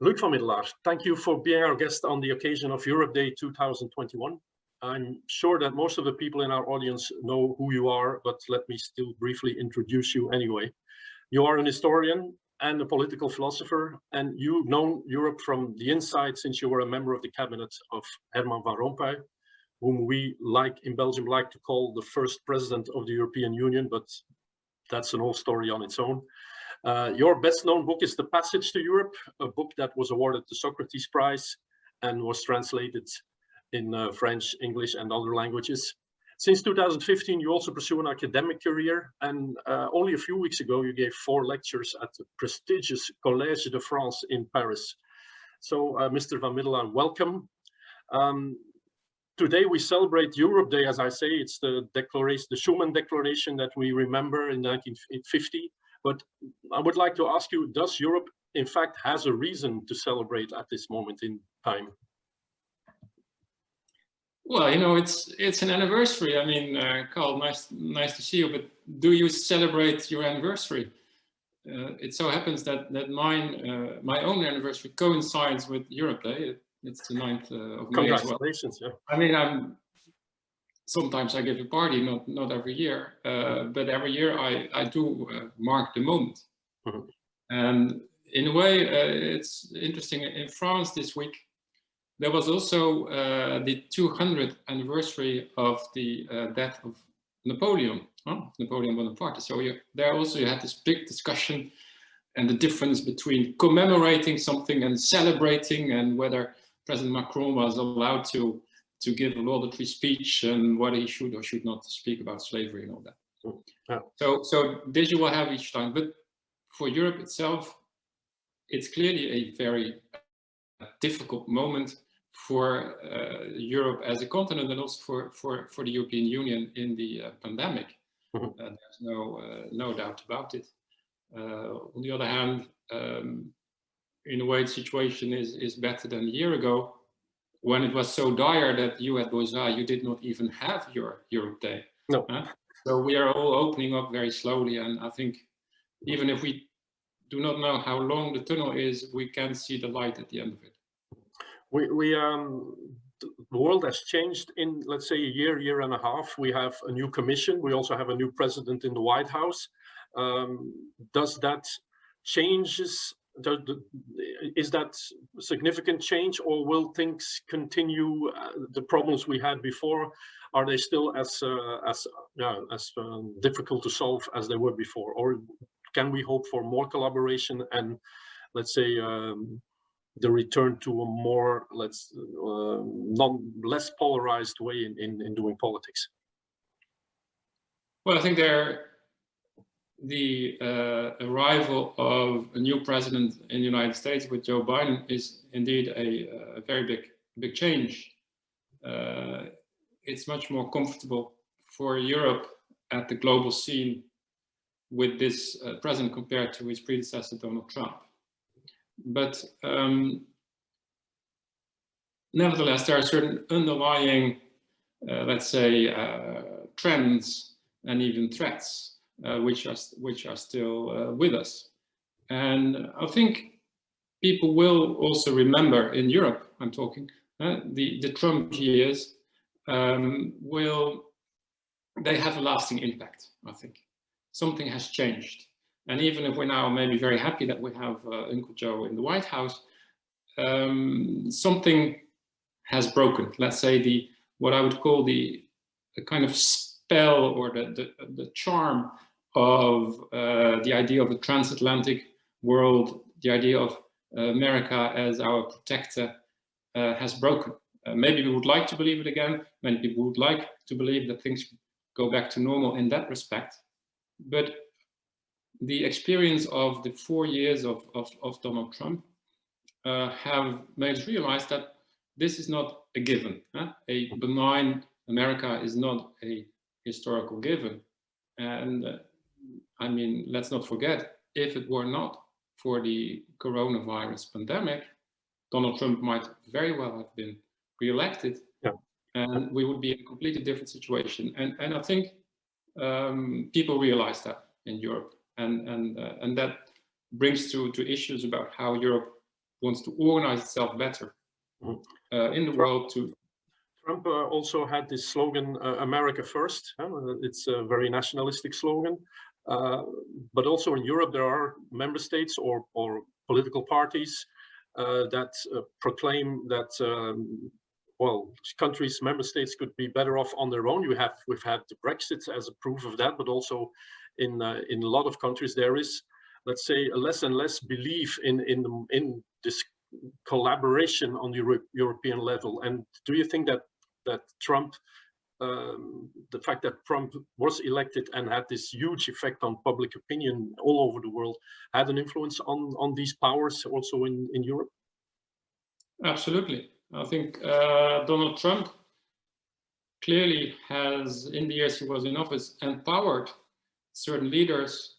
Luuk Van Middelaar, thank you for being our guest on the occasion of Europe Day 2021. I'm sure that most of the people in our audience know who you are, but let me still briefly introduce you anyway. You are an historian and a political philosopher, and you've known Europe from the inside since you were a member of the cabinet of Herman Van Rompuy, whom we in Belgium like to call the first president of the European Union, but that's an whole story on its own. Your best known book is The Passage to Europe, a book that was awarded the Socrates Prize and was translated in French, English, and other languages. Since 2015, you also pursue an academic career, and only a few weeks ago, you gave 4 lectures at the prestigious Collège de France in Paris. So, Mr. Van Middelaar, welcome. Today we celebrate Europe Day, as I say. It's the declaration, the Schuman Declaration that we remember in 1950. But I would like to ask you, does Europe, in fact, has a reason to celebrate at this moment in time? Well, you know, it's an anniversary. I mean, Carl, nice to see you. But do you celebrate your anniversary? It so happens that my own anniversary coincides with Europe Day. It's the 9th of May as well. Congratulations! Yeah. I mean, sometimes I give a party, not every year, but every year I do mark the moment. Mm-hmm. And in a way, it's interesting. In France this week, there was also the 200th anniversary of the death of Napoleon Bonaparte. So there also you had this big discussion and the difference between commemorating something and celebrating, and whether President Macron was allowed to give a laudatory speech and whether he should or should not speak about slavery and all that. Yeah. So this you will have each time. But for Europe itself, it's clearly a very difficult moment for Europe as a continent, and also for the European Union in the pandemic. Mm-hmm. There's no doubt about it. On the other hand, in a way, the situation is better than a year ago, when it was so dire that you at BOZAR, you did not even have your Europe Day. No. So we are all opening up very slowly, and I think even if we do not know how long the tunnel is, we can see the light at the end of it. The world has changed in, let's say, a year and a half. We have a new commission. We also have a new president in the White House. Does that changes? Is that a significant change, or will things continue? The problems we had before, are they still as difficult to solve as they were before, or can we hope for more collaboration and, let's say, the return to a more less polarized way in doing politics? Well, I think the arrival of a new president in the United States with Joe Biden is indeed a very big change. It's much more comfortable for Europe at the global scene with this president compared to his predecessor, Donald Trump. But nevertheless, there are certain underlying, let's say, trends and even threats which are still with us. And I think people will also remember, in Europe, I'm talking, the Trump years they have a lasting impact, I think. Something has changed. And even if we're now maybe very happy that we have Uncle Joe in the White House, something has broken. Let's say what I would call the kind of spell or the charm of the idea of a transatlantic world, the idea of America as our protector has broken. Maybe we would like to believe it again. Many people would like to believe that things go back to normal in that respect. But the experience of the 4 years of Donald Trump have made us realize that this is not a given. A benign America is not a historical given. And I mean, let's not forget, if it were not for the coronavirus pandemic, Donald Trump might very well have been re-elected. Yeah. And we would be in a completely different situation. And I think people realize that in Europe. And that brings to issues about how Europe wants to organize itself better in the world to. Trump also had this slogan, America First. It's a very nationalistic slogan. But also in Europe, there are member states or political parties that proclaim that, well, countries, member states could be better off on their own. We've had the Brexit as a proof of that, but also in a lot of countries, there is, let's say, a less and less belief in this collaboration on the European level. And do you think that Trump, the fact that Trump was elected and had this huge effect on public opinion all over the world, had an influence on these powers also in Europe? Absolutely. I think Donald Trump clearly has, in the years he was in office, empowered certain leaders,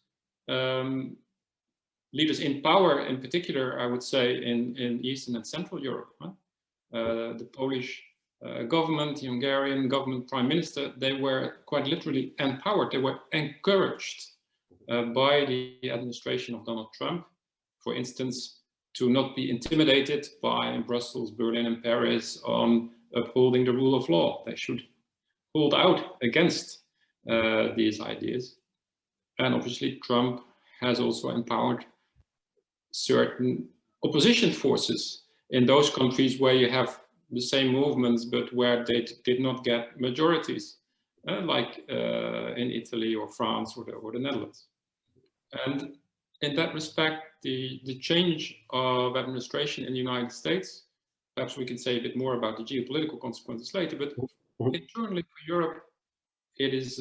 leaders in power in particular, I would say, in Eastern and Central Europe. The Polish government, the Hungarian government, prime minister, they were quite literally empowered. They were encouraged by the administration of Donald Trump, for instance, to not be intimidated by Brussels, Berlin, and Paris on upholding the rule of law. They should hold out against these ideas. And obviously, Trump has also empowered certain opposition forces in those countries where you have the same movements, but where they did not get majorities, like in Italy or France or the Netherlands. And in that respect, the change of administration in the United States, perhaps we can say a bit more about the geopolitical consequences later, but internally for Europe, it is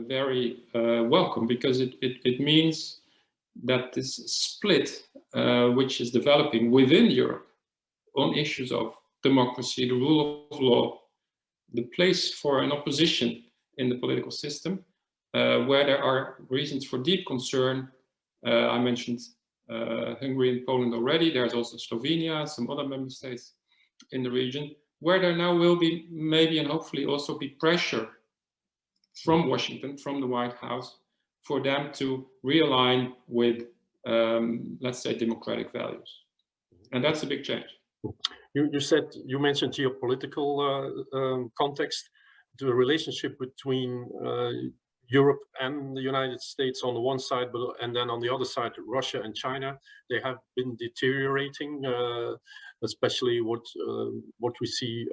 very welcome, because it means that this split, which is developing within Europe on issues of democracy, the rule of law, the place for an opposition in the political system, where there are reasons for deep concern. I mentioned Hungary and Poland already. There's also Slovenia, some other member states in the region, where there now will be maybe and hopefully also be pressure from Washington, from the White House, for them to realign with, let's say, democratic values. And that's a big change. You mentioned geopolitical context, the relationship between Europe and the United States on the one side, and then on the other side, Russia and China, they have been deteriorating, especially what we see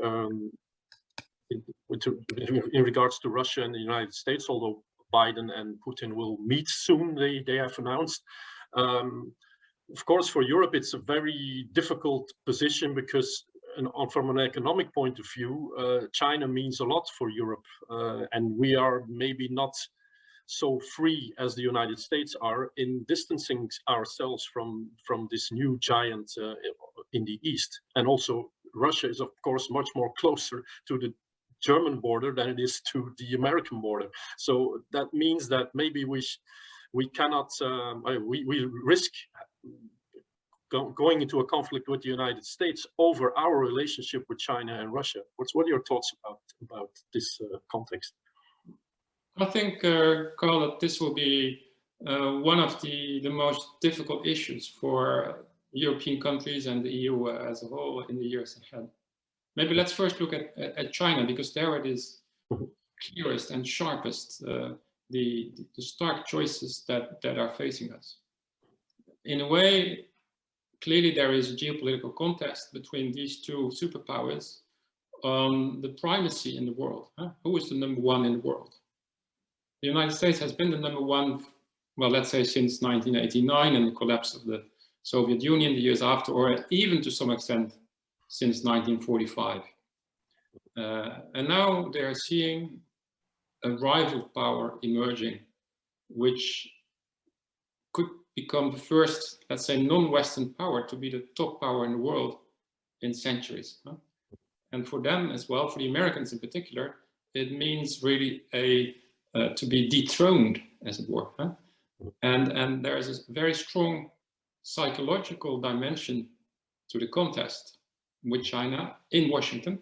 in regards to Russia and the United States, although Biden and Putin will meet soon, they have announced. Of course, for Europe, it's a very difficult position because from an economic point of view, China means a lot for Europe, and we are maybe not so free as the United States are in distancing ourselves from this new giant in the East. And also Russia is, of course, much more closer to the German border than it is to the American border. So that means that maybe we cannot, we risk going into a conflict with the United States over our relationship with China and Russia. What are your thoughts about this context? I think, Carl, that this will be one of the most difficult issues for European countries and the EU as a whole in the years ahead. Maybe let's first look at China, because there it is clearest and sharpest, the stark choices that are facing us. In a way, clearly there is a geopolitical contest between these two superpowers on the primacy in the world. Who is the number one in the world? The United States has been the number one, well, let's say since 1989 and the collapse of the Soviet Union the years after, or even to some extent since 1945. And now they are seeing a rival power emerging, which could become the first, let's say, non-Western power to be the top power in the world in centuries. And for them as well, for the Americans in particular, it means really to be dethroned, as it were. And there is a very strong psychological dimension to the contest with China in Washington.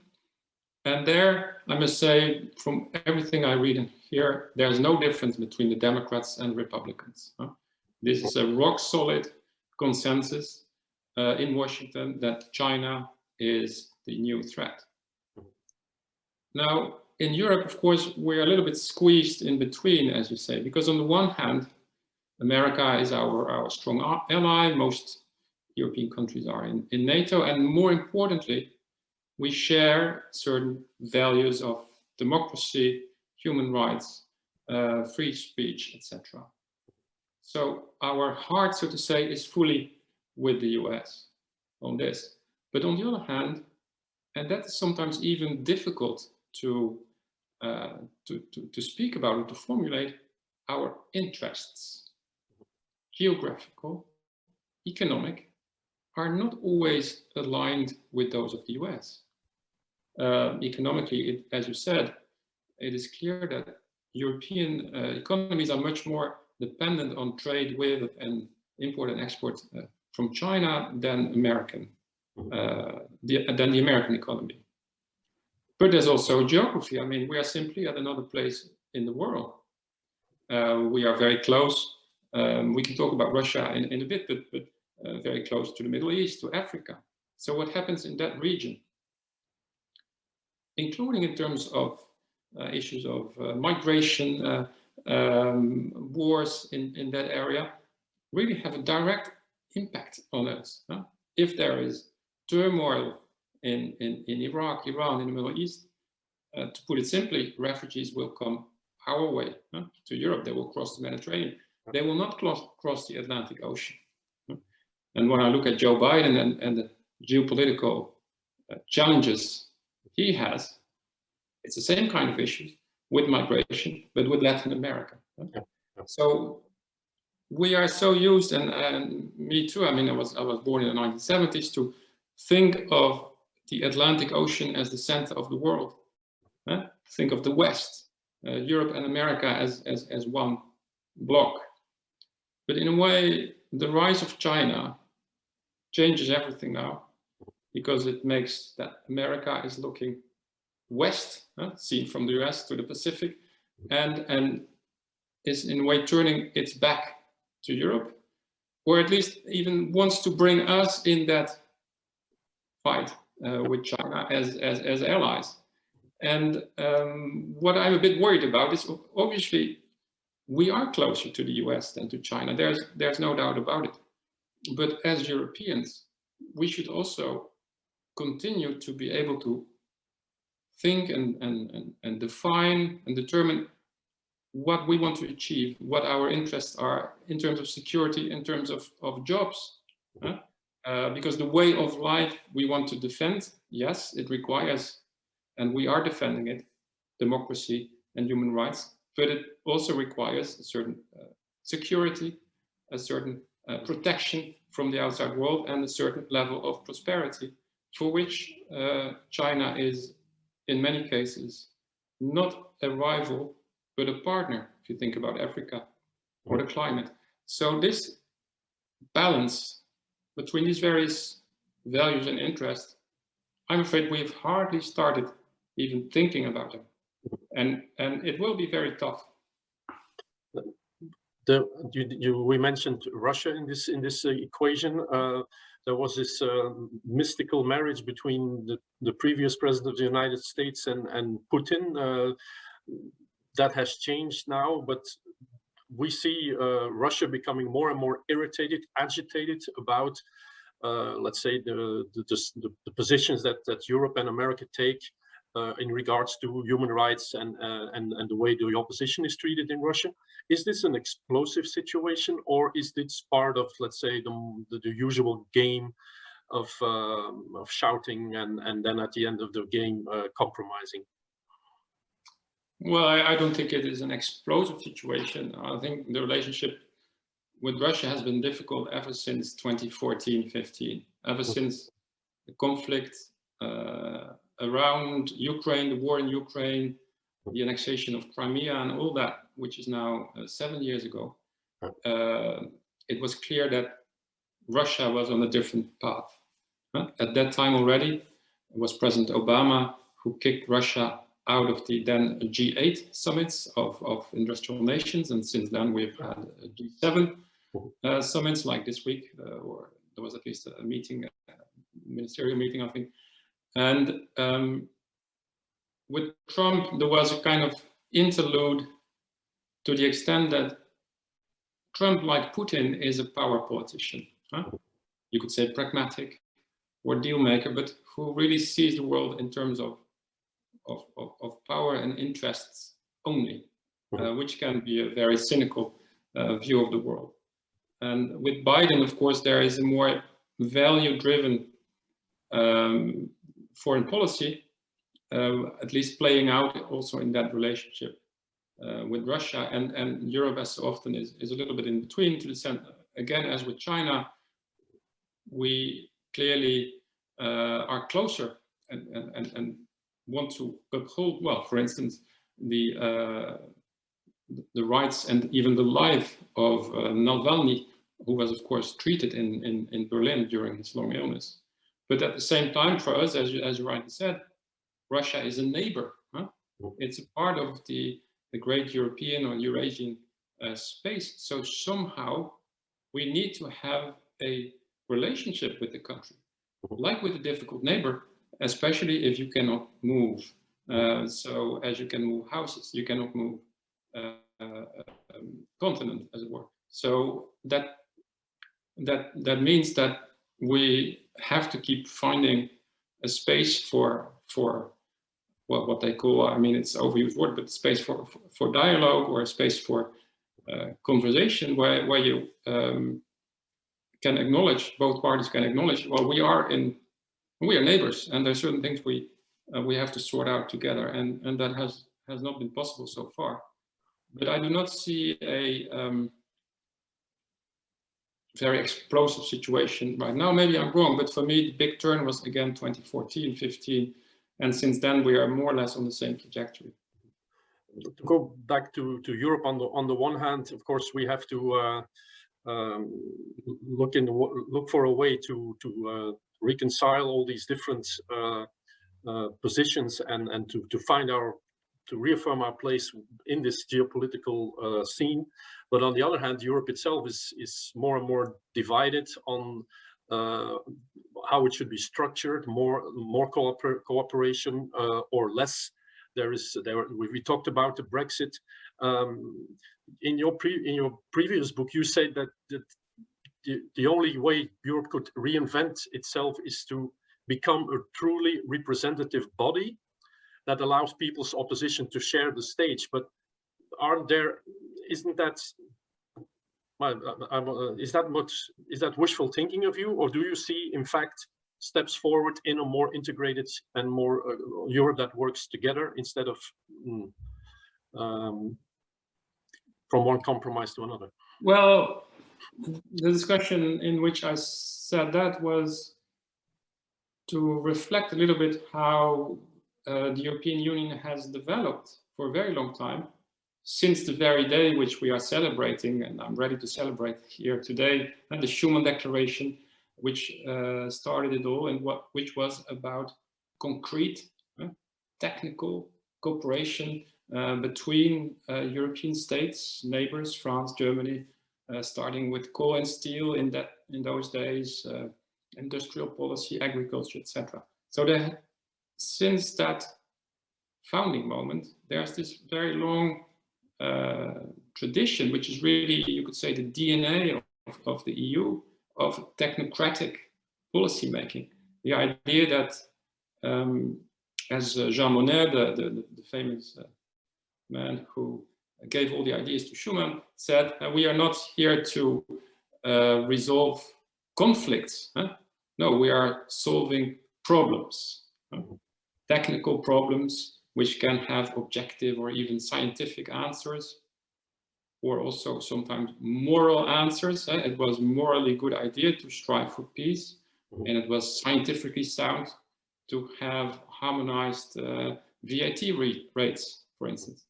And there, I must say, from everything I read and hear, there's no difference between the Democrats and Republicans. This is a rock solid consensus in Washington that China is the new threat. Now, in Europe, of course, we're a little bit squeezed in between, as you say, because on the one hand, America is our strong ally. Most European countries are in NATO. And more importantly, we share certain values of democracy, human rights, free speech, etc. So our heart, so to say, is fully with the US on this. But on the other hand, and that is sometimes even difficult to speak about and to formulate, our interests, geographical, economic, are not always aligned with those of the US. Economically, as you said, it is clear that European economies are much more dependent on trade with and import and export from China than the American economy. But there's also geography. I mean, we are simply at another place in the world. We are very close. We can talk about Russia in a bit, but very close to the Middle East, to Africa. So what happens in that region, including in terms of issues of migration, wars in that area, really have a direct impact on us. If there is turmoil in Iraq, Iran, in the Middle East, to put it simply, refugees will come our way to Europe. They will cross the Mediterranean. They will not cross the Atlantic Ocean. And when I look at Joe Biden and the geopolitical challenges he has, it's the same kind of issues with migration, but with Latin America. So we are so used, and me too, I mean, I was born in the 1970s, to think of the Atlantic Ocean as the center of the world. Think of the West, Europe and America as one block. But in a way, the rise of China changes everything now, because it makes that America is looking west, seen from the US to the Pacific, and is in a way turning its back to Europe, or at least even wants to bring us in that fight with China as allies. And what I'm a bit worried about is, obviously, we are closer to the US than to China. There's no doubt about it. But as Europeans, we should also continue to be able to think and define and determine what we want to achieve, what our interests are in terms of security, in terms of jobs. Because the way of life we want to defend, yes, it requires, and we are defending it, democracy and human rights, but it also requires a certain security, a certain protection from the outside world, and a certain level of prosperity, for which China is, in many cases, not a rival, but a partner, if you think about Africa or the climate. So this balance between these various values and interests, I'm afraid we've hardly started even thinking about them. And it will be very tough. We mentioned Russia in this equation. There was this mystical marriage between the previous president of the United States and Putin. That has changed now, but we see Russia becoming more and more irritated, agitated about, let's say, the positions that Europe and America take in regards to human rights and the way the opposition is treated in Russia. Is this an explosive situation, or is this part of, let's say, the usual game of shouting and then at the end of the game compromising? Well, I don't think it is an explosive situation. I think the relationship with Russia has been difficult ever since 2014-15, ever since the conflict around Ukraine, the war in Ukraine, the annexation of Crimea and all that, which is now 7 years ago. It was clear that Russia was on a different path. At that time already, it was President Obama who kicked Russia out of the then G8 summits of industrial nations, and since then we've had G7 summits like this week or there was at least a meeting, a ministerial meeting, I think. And with Trump, there was a kind of interlude to the extent that Trump, like Putin, is a power politician. Huh? You could say pragmatic or deal maker, but who really sees the world in terms of power and interests only, which can be a very cynical view of the world. And with Biden, of course, there is a more value-driven foreign policy, at least playing out also in that relationship with Russia, and Europe, as so often, is a little bit in between. To the center, again, as with China, we clearly are closer and want to uphold, well, for instance, the rights and even the life of Navalny, who was, of course, treated in Berlin during his long illness. But at the same time, for us, as you rightly said, Russia is a neighbor. Huh? It's a part of the great European or Eurasian space. So somehow we need to have a relationship with the country, like with a difficult neighbor, especially if you cannot move. So as you can move houses, you cannot move continent, as it were. So that means that we have to keep finding a space for what they call, I mean, it's an overused word, but space for dialogue, or a space for conversation where you can acknowledge, both parties can acknowledge, well, we are neighbors, and there are certain things we have to sort out together, and that has not been possible so far. But I do not see a very explosive situation right now. Maybe I'm wrong, but for me, the big turn was again 2014, 15. And since then, we are more or less on the same trajectory. To go back to Europe, on the one hand, of course, we have to look for a way to reconcile all these different positions and to reaffirm our place in this geopolitical scene. But on the other hand, Europe itself is more and more divided on how it should be structured, more cooperation or less. We talked about the Brexit. In your previous book, you said that the only way Europe could reinvent itself is to become a truly representative body that allows people's opposition to share the stage. But isn't that is that wishful thinking of you, or do you see, in fact, steps forward in a more integrated and more Europe that works together instead of from one compromise to another? Well, the discussion in which I said that was to reflect a little bit how the European Union has developed for a very long time, since the very day which we are celebrating, and I'm ready to celebrate here today, and the Schuman Declaration, which started it all, and which was about concrete, technical cooperation between European states, neighbors, France, Germany, starting with coal and steel in those days, industrial policy, agriculture, etc. So since that founding moment, there's this very long tradition, which is really, you could say, the DNA of the EU, of technocratic policy making. The idea that, as Jean Monnet, the famous man who gave all the ideas to Schuman, said, we are not here to resolve conflicts. Huh? No, we are solving problems, technical problems, which can have objective or even scientific answers, or also sometimes moral answers. It was a morally good idea to strive for peace, and it was scientifically sound to have harmonized VAT rates, for instance.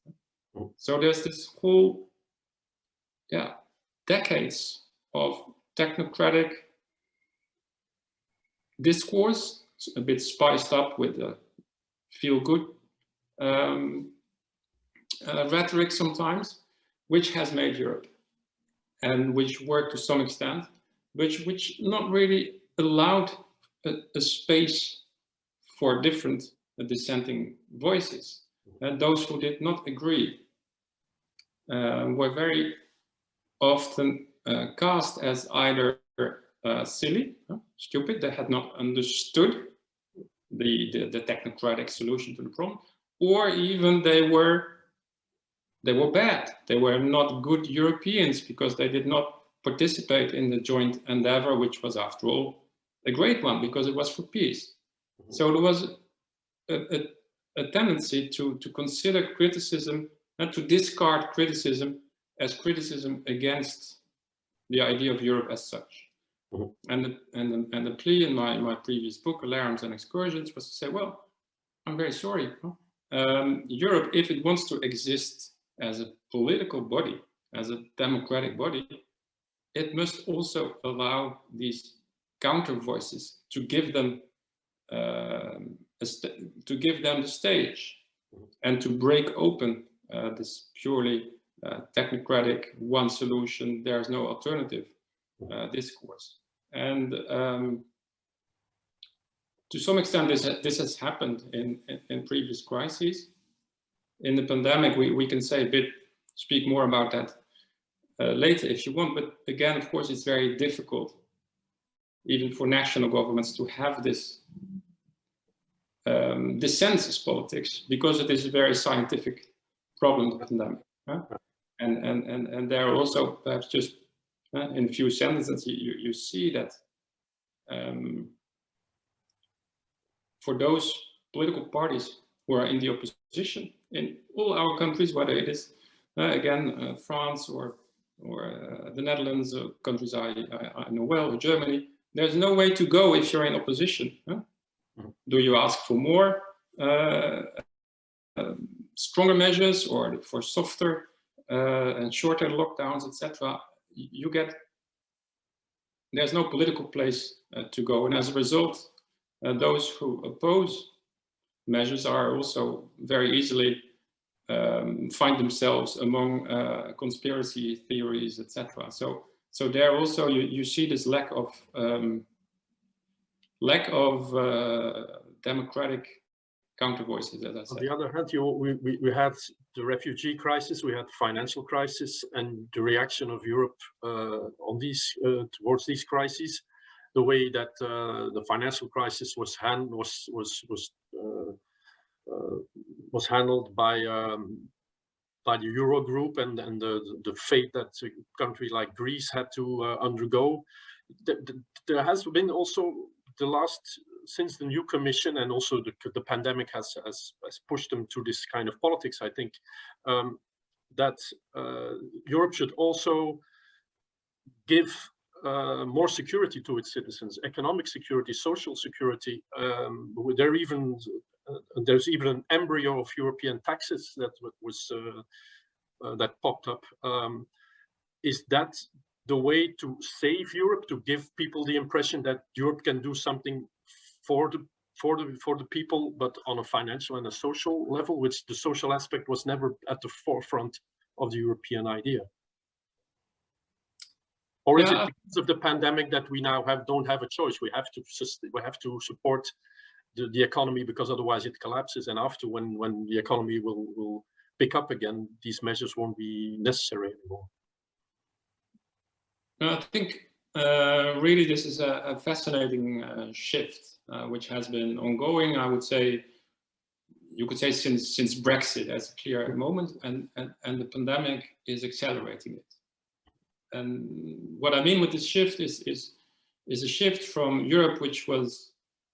So there's this whole decades of technocratic discourse, a bit spiced up with feel-good rhetoric sometimes, which has made Europe, and which worked to some extent. which not really allowed a space for different dissenting voices. And those who did not agree were very often cast as either silly, stupid, they had not understood the technocratic solution to the problem, or even they were bad. They were not good Europeans because they did not participate in the joint endeavor, which was, after all, a great one because it was for peace. So there was a tendency to consider criticism and to discard criticism as criticism against the idea of Europe as such. And the plea in my previous book, Alarms and Excursions, was to say, well, I'm very sorry. Europe, if it wants to exist as a political body, as a democratic body, it must also allow these counter voices to give them the stage and to break open this purely technocratic one solution, there's no alternative discourse. And to some extent this has happened in previous crises. In the pandemic, we can speak more about that later if you want, but again, of course, it's very difficult even for national governments to have this census politics, because it is a very scientific problem, the pandemic. And there are also, perhaps just in a few sentences, you see that for those political parties who are in the opposition in all our countries, whether it is again France or the Netherlands, countries I know well, or Germany, there's no way to go if you're in opposition. Do you ask for more stronger measures or for softer and shorter lockdowns, etc.? There's no political place to go, and as a result, those who oppose measures are also very easily find themselves among conspiracy theories, etc. So there also you see this lack of democratic counter voices, as I said. On the other hand, we had the refugee crisis, we had the financial crisis, and the reaction of Europe on towards these crises, the way that the financial crisis was handled by the Eurogroup, and the fate that a country like Greece had to undergo. There has been also since the new Commission, and also the pandemic has pushed them to this kind of politics, I think, that Europe should also give more security to its citizens, economic security, social security. There's even an embryo of European taxes that popped up. Is that the way to save Europe, to give people the impression that Europe can do something for the people, but on a financial and a social level, which the social aspect was never at the forefront of the European idea? Or is it because of the pandemic that we now don't have a choice? We have to support the economy, because otherwise it collapses, and after, when the economy will pick up again, these measures won't be necessary anymore. I think really this is a fascinating shift, which has been ongoing. I would say, you could say since Brexit as a clear moment, and the pandemic is accelerating it. And what I mean with this shift is a shift from Europe, which was,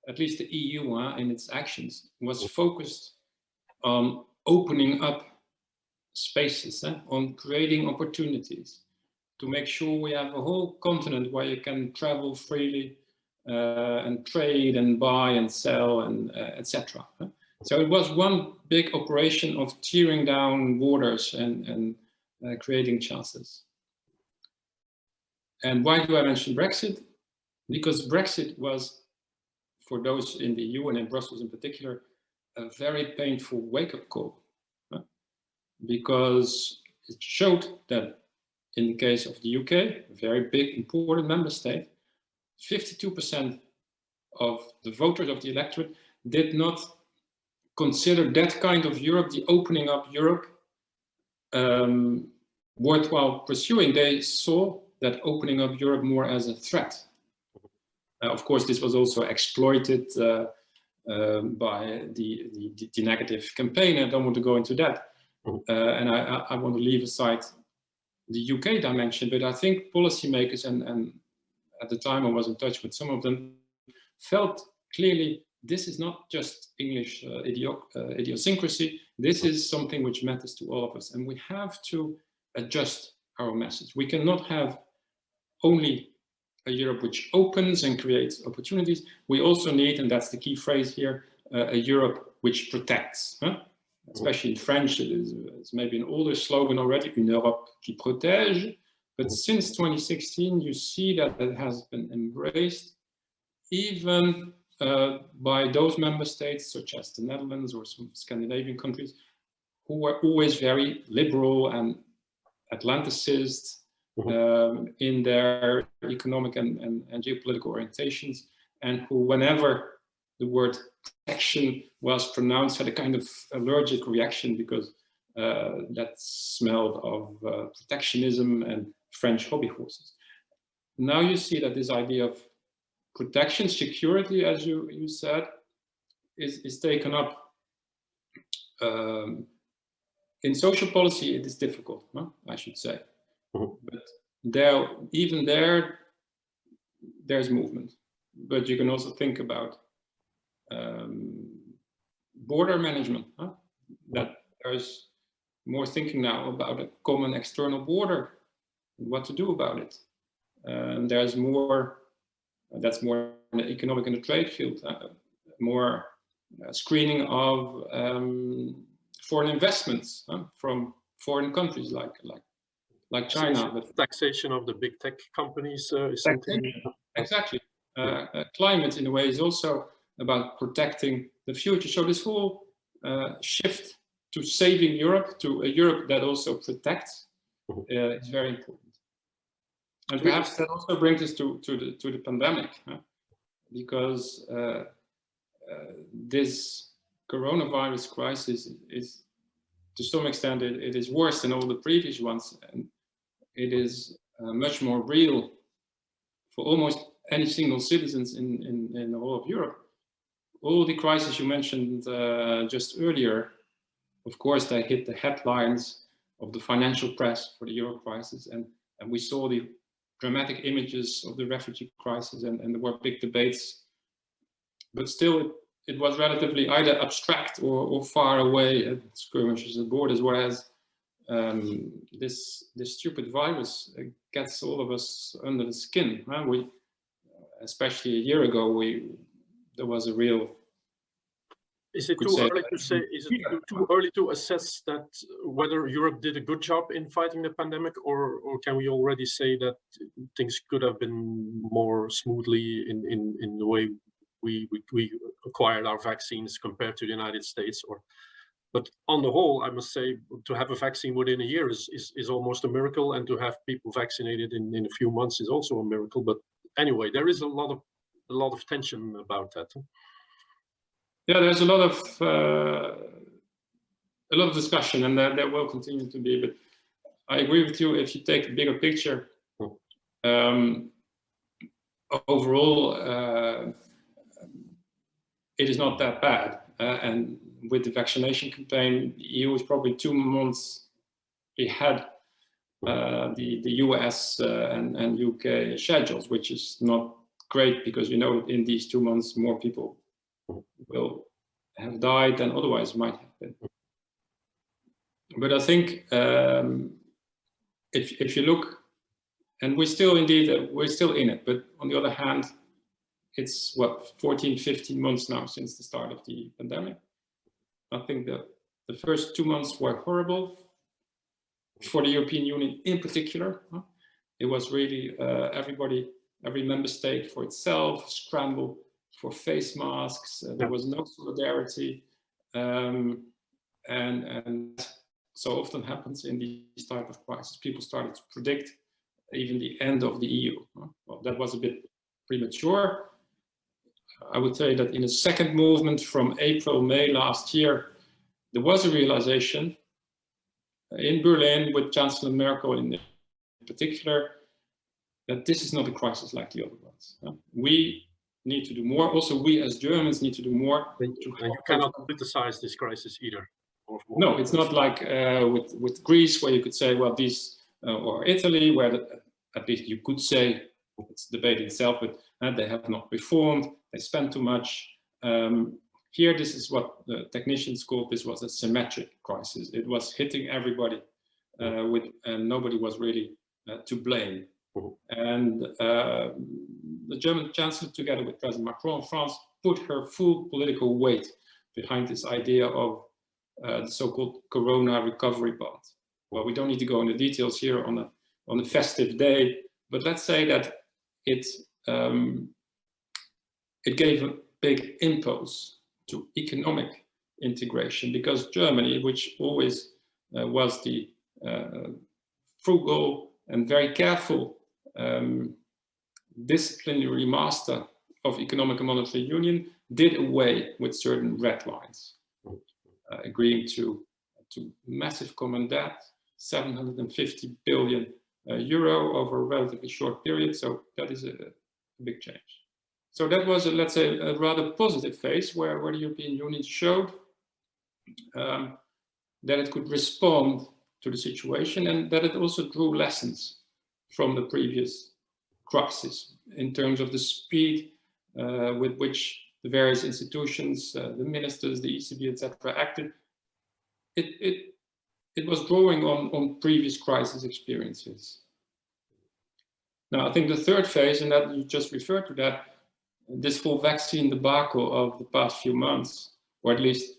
at least the EU in its actions, was focused on opening up spaces, on creating opportunities, to make sure we have a whole continent where you can travel freely and trade and buy and sell and etc. So it was one big operation of tearing down borders and creating chances. And why do I mention Brexit? Because Brexit was, for those in the EU and in Brussels in particular, a very painful wake-up call. Because it showed that in the case of the UK, a very big, important member state, 52% of the voters of the electorate did not consider that kind of Europe, the opening up Europe, worthwhile pursuing. They saw that opening up Europe more as a threat. Of course, this was also exploited by the negative campaign. I don't want to go into that. And I want to leave aside the UK dimension, but I think policymakers, and at the time I was in touch with some of them, felt clearly this is not just English idiosyncrasy. This is something which matters to all of us, and we have to adjust our message. We cannot have only a Europe which opens and creates opportunities. We also need, and that's the key phrase here, a Europe which protects. Huh? Especially in French, it's maybe an older slogan already, une Europe qui protège. But since 2016, you see that it has been embraced, even by those member states, such as the Netherlands or some Scandinavian countries, who were always very liberal and Atlanticist in their economic and geopolitical orientations, and who, whenever the word protection was pronounced, had a kind of allergic reaction because that smelled of protectionism and French hobby horses. Now you see that this idea of protection, security, as you said, is taken up. In social policy, it is difficult, no? I should say. But there's movement. But you can also think about border management, huh? That there's more thinking now about a common external border, what to do about it. There's more, that's more in the economic and the trade field, more screening of foreign investments from foreign countries like China. But taxation of the big tech companies is something. Exactly. Climate, in a way, is also about protecting the future. So this whole shift to saving Europe, to a Europe that also protects, is very important. And perhaps that also brings us to the pandemic, because this coronavirus crisis is, to some extent, it is worse than all the previous ones, and it is much more real for almost any single citizens in the whole of Europe. All the crises you mentioned just earlier, of course, they hit the headlines of the financial press for the Euro crisis, and we saw the dramatic images of the refugee crisis, and there were big debates, but still it was relatively either abstract or far away at skirmishes at borders, whereas this stupid virus gets all of us under the skin. Huh? Especially a year ago, there was a real. Is it too early to say? Is it too early to assess that whether Europe did a good job in fighting the pandemic, or can we already say that things could have been more smoothly in the way we acquired our vaccines compared to the United States? But on the whole, I must say, to have a vaccine within a year is almost a miracle, and to have people vaccinated in a few months is also a miracle. But anyway, there is a lot of tension about that. Yeah, there's a lot of discussion, and there will continue to be. But I agree with you. If you take the bigger picture, overall, it is not that bad. And with the vaccination campaign, the EU is probably 2 months ahead the US and UK schedules, which is not great because you know in these 2 months more people will have died than otherwise might have been. But I think if you look, and we're still in it, but on the other hand, it's what, 14, 15 months now since the start of the pandemic. I think that the first 2 months were horrible for the European Union in particular. It was really every member state for itself, scrambled for face masks. There was no solidarity, and so often happens in these type of crises. People started to predict even the end of the EU. Well, that was a bit premature. I would say that in a second movement from April, May last year, there was a realization in Berlin with Chancellor Merkel in particular, that this is not a crisis like the other ones. We need to do more. Also, we as Germans need to do more. And you cannot criticize this crisis either. No, it's not like with Greece, where you could say, well, these, or Italy, where at least you could say, it's debated itself, but they have not reformed, they spend too much. Here, this is what the technicians called, this was a symmetric crisis. It was hitting everybody, and nobody was really to blame. And the German Chancellor, together with President Macron of France, put her full political weight behind this idea of the so-called Corona recovery bond. Well, we don't need to go into details here on a festive day, but let's say that it gave a big impulse to economic integration, because Germany, which always was the frugal and very careful disciplinary master of economic and monetary union, did away with certain red lines, agreeing to massive common debt, 750 billion euro over a relatively short period. So that is a big change. So that was, let's say, a rather positive phase where the European Union showed that it could respond to the situation, and that it also drew lessons from the previous crisis in terms of the speed with which the various institutions, the ministers, the ECB, etc., acted. It was drawing on previous crisis experiences. Now, I think the third phase, and that you just referred to that, this whole vaccine debacle of the past few months, or at least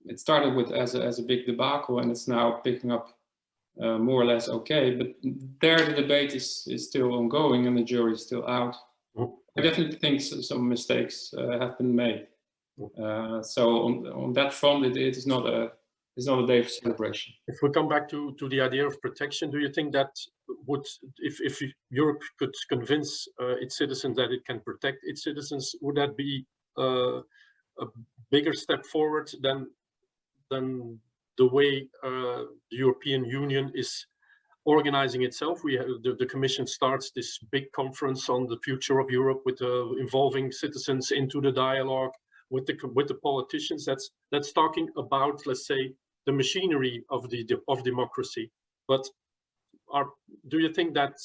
it started with as a big debacle, and it's now picking up more or less okay. But there the debate is still ongoing, and the jury is still out. I definitely think some mistakes have been made. So on that front, it is not a day of celebration. If we come back to the idea of protection, do you think that would, if Europe could convince its citizens that it can protect its citizens, would that be a bigger step forward than the way the European Union is organizing itself? We have, the Commission starts this big conference on the future of Europe with involving citizens into the dialogue with the politicians. That's talking about, let's say, the machinery of democracy. But do you think that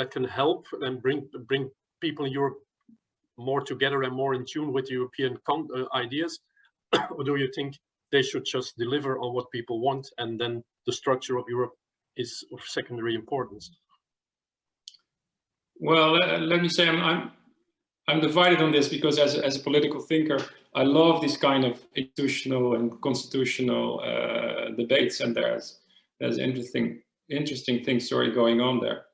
can help and bring people in Europe more together and more in tune with European ideas? Or do you think they should just deliver on what people want, and then the structure of Europe is of secondary importance? Well, let me say I'm divided on this, because as a political thinker, I love this kind of institutional and constitutional debates, and there's interesting things going on there.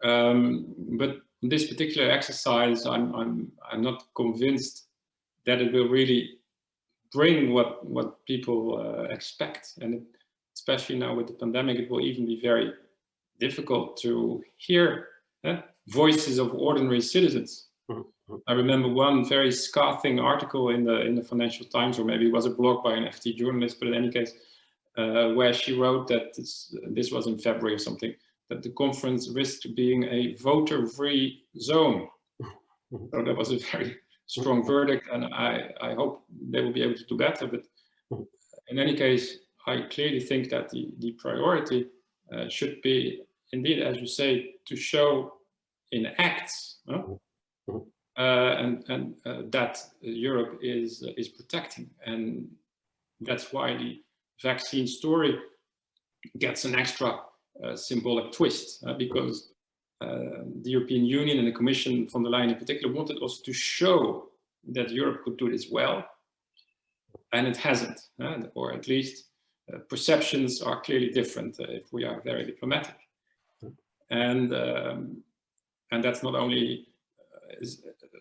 But this particular exercise, I'm not convinced that it will really bring what people expect, and especially now with the pandemic, it will even be very difficult to hear voices of ordinary citizens. I remember one very scathing article in the Financial Times, or maybe it was a blog by an FT journalist, but in any case, where she wrote that this was in February or something, that the conference risked being a voter-free zone. So that was a very strong verdict, and I hope they will be able to do better. But in any case, I clearly think that the priority should be, indeed, as you say, to show in acts, and that Europe is protecting, and that's why the vaccine story gets an extra symbolic twist, because the European Union and the Commission, von der Leyen in particular, wanted also to show that Europe could do this well, and it hasn't, or at least perceptions are clearly different, if we are very diplomatic. And that's not only,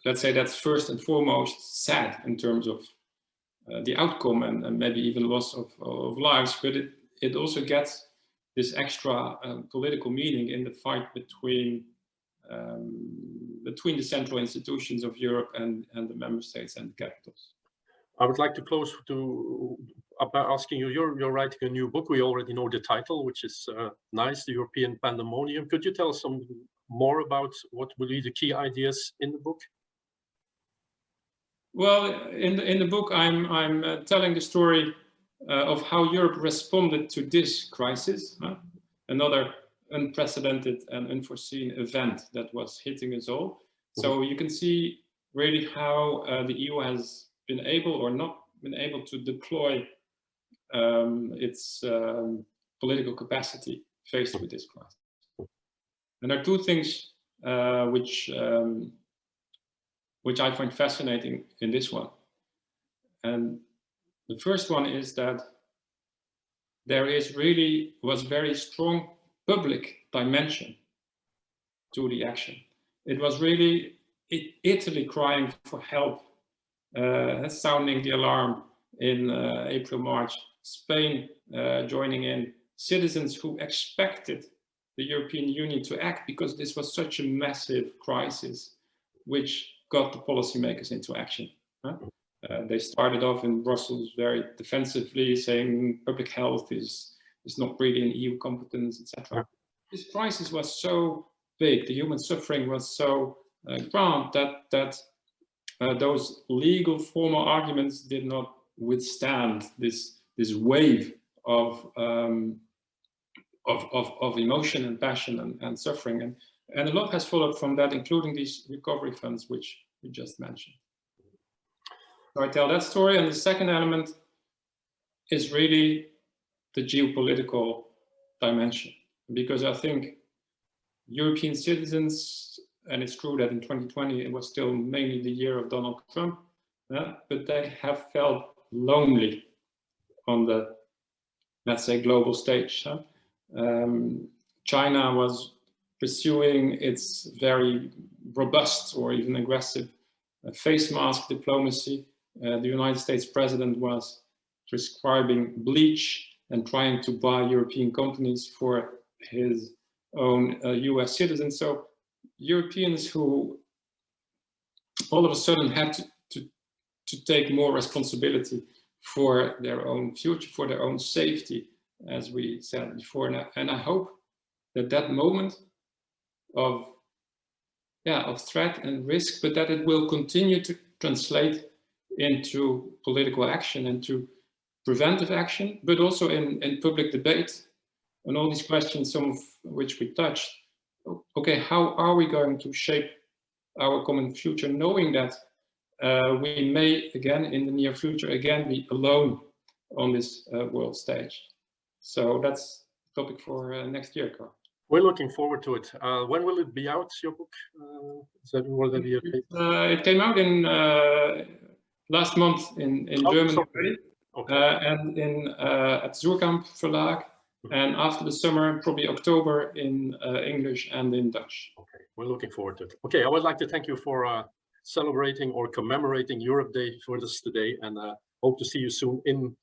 let's say, that's first and foremost sad in terms of the outcome and maybe even loss of lives, but it also gets this extra political meaning in the fight between between the central institutions of Europe and the member states and the capitals. I would like to close by asking you, you're writing a new book. We already know the title, which is nice, The European Pandemonium. Could you tell us some more about what will be the key ideas in the book? Well, in the book, I'm telling the story of how Europe responded to this crisis, another unprecedented and unforeseen event that was hitting us all. So you can see really how the EU has been able or not been able to deploy its political capacity faced with this crisis. And there are two things which I find fascinating in this one. And the first one is that there was very strong public dimension to the action. It was really Italy crying for help, sounding the alarm in April, March, Spain joining in, citizens who expected the European Union to act because this was such a massive crisis, which got the policymakers into action. They started off in Brussels very defensively, saying public health is not really an EU competence, etc. This crisis was so big, the human suffering was so grand that those legal formal arguments did not withstand this wave of emotion and passion and suffering, and a lot has followed from that, including these recovery funds which we just mentioned. So I tell that story, and the second element is really the geopolitical dimension, because I think European citizens, and it's true that in 2020 it was still mainly the year of Donald Trump, but they have felt lonely on the, let's say, global stage. China was pursuing its very robust or even aggressive face mask diplomacy. The United States president was prescribing bleach and trying to buy European companies for his own US citizens. So Europeans who all of a sudden had to take more responsibility for their own future, for their own safety, as we said before. And I hope that moment of threat and risk, but that it will continue to translate into political action, into preventive action, but also in public debate. And all these questions, some of which we touched. Okay, how are we going to shape our common future, knowing that we may again in the near future again be alone on this world stage? So that's the topic for next year, Carl. We're looking forward to it. When will it be out, your book? Will that be okay? It came out in last month in Germany already, and at Zoerkamp Verlag, and after the summer, probably October, in English and in Dutch. Okay, we're looking forward to it. Okay, I would like to thank you for celebrating or commemorating Europe Day for us today, and hope to see you soon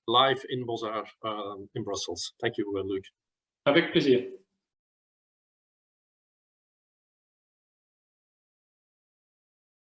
live in BOZAR in Brussels. Thank you, Luuk. Avec plaisir.